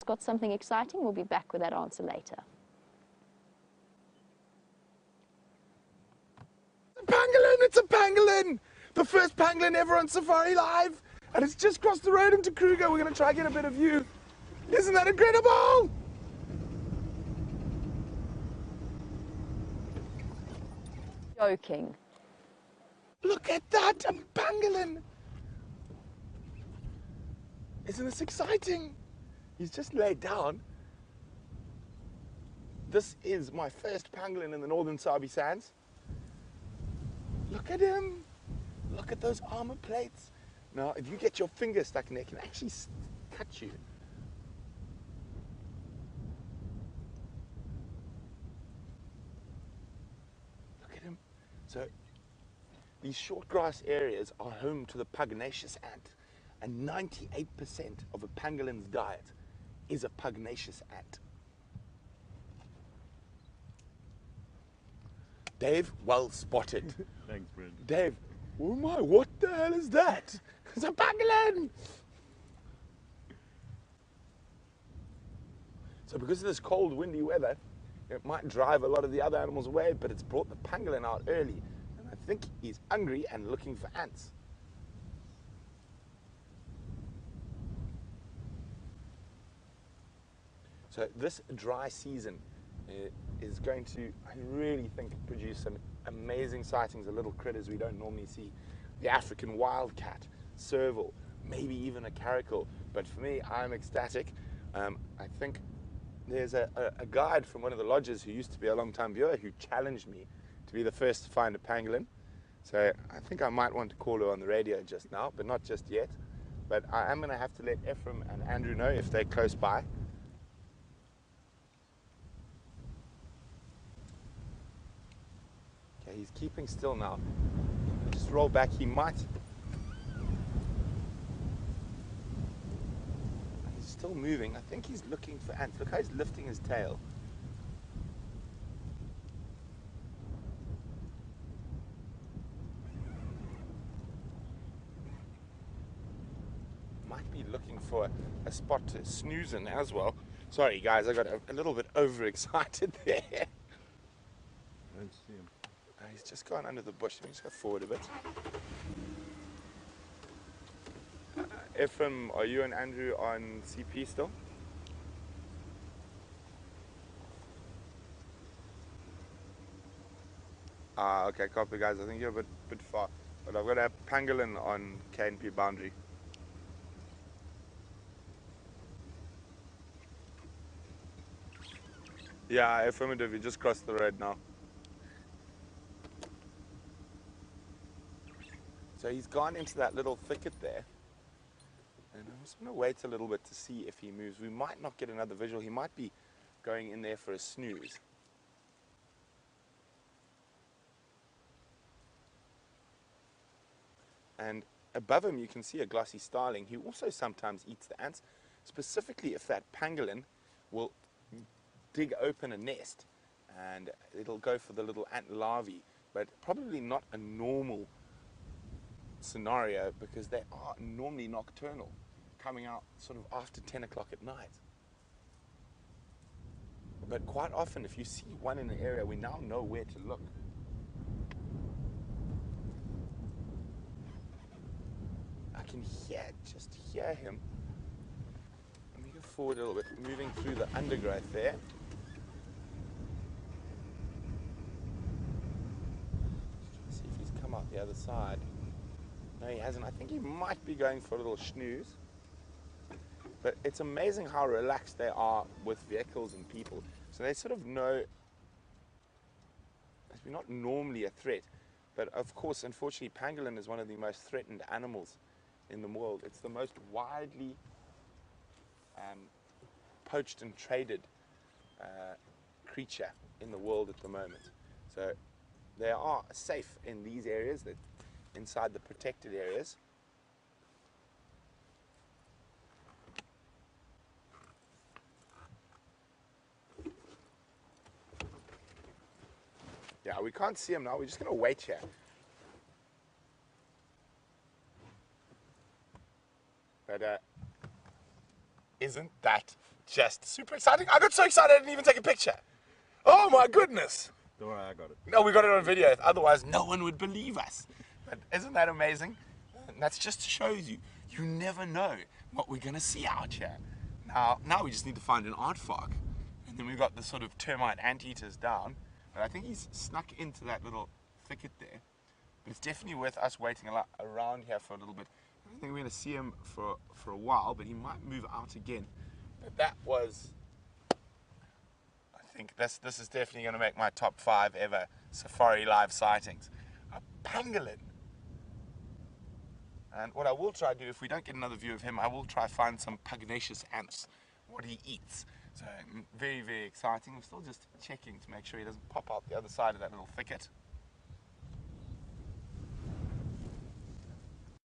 got something exciting. We'll be back with that answer later. Pangolin! It's a pangolin! The first pangolin ever on Safarilive! And it's just crossed the road into Kruger. We're going to try and get a bit of view. Isn't that incredible? Joking. Look at that! A pangolin! Isn't this exciting? He's just laid down. This is my first pangolin in the Northern Sabi Sands. Look at him. Look at those armor plates. Now, if you get your finger stuck in there, it can actually cut you. Look at him. So, these short grass areas are home to the pugnacious ant. And 98% of a pangolin's diet is a pugnacious ant. Dave, well spotted. Thanks, Brent. Dave, oh my, what the hell is that? It's a pangolin! So because of this cold, windy weather, it might drive a lot of the other animals away, but it's brought the pangolin out early. And I think he's hungry and looking for ants. So this dry season is going to, I really think, produce some amazing sightings of little critters we don't normally see. The African wildcat, serval, maybe even a caracal. But for me, I'm ecstatic. I think there's a guide from one of the lodges who used to be a long-time viewer who challenged me to be the first to find a pangolin. So I think I might want to call her on the radio just now, but not just yet. But I am going to have to let Ephraim and Andrew know if they're close by. He's keeping still now. Just roll back, he might. He's still moving. I think he's looking for ants. Look how he's lifting his tail. Might be looking for a spot to snooze in as well. Sorry guys, I got a little bit overexcited there. I don't see him. He's just gone under the bush. Let me just go forward a bit. Ephraim, are you and Andrew on CP still? Okay, copy guys. I think you're a bit far. But I've got a pangolin on KNP boundary. Yeah, affirmative. You just crossed the road now. So he's gone into that little thicket there. And I'm just going to wait a little bit to see if he moves. We might not get another visual. He might be going in there for a snooze. And above him you can see a glossy starling who also sometimes eats the ants, specifically if that pangolin will dig open a nest and it'll go for the little ant larvae, but probably not a normal scenario because they are normally nocturnal, coming out sort of after 10 o'clock at night. But quite often if you see one in an area, we now know where to look. I can just hear him. Let me go forward a little bit, moving through the undergrowth there. Just trying to see if he's come out the other side. No, he hasn't. I think he might be going for a little snooze. But it's amazing how relaxed they are with vehicles and people. So they sort of know it's not normally a threat. But of course, unfortunately, pangolin is one of the most threatened animals in the world. It's the most widely poached and traded creature in the world at the moment. So they are safe in these areas, inside the protected areas. Yeah, we can't see him now. We're just going to wait here. But Isn't that just super exciting? I got so excited I didn't even take a picture. Oh my goodness. Don't worry, I got it. No, we got it on video. Otherwise, no one would believe us. But isn't that amazing? And that's just shows you, you never know what we're going to see out here. Now we just need to find an aardvark. And then we've got the sort of termite anteaters down. But I think he's snuck into that little thicket there. But it's definitely worth us waiting around here for a little bit. I don't think we're going to see him for a while, but he might move out again. But that was... I think this is definitely going to make my top 5 ever Safarilive sightings. A pangolin. And what I will try to do, if we don't get another view of him, I will try to find some pugnacious ants, what he eats. So very, very exciting. We're still just checking to make sure he doesn't pop out the other side of that little thicket.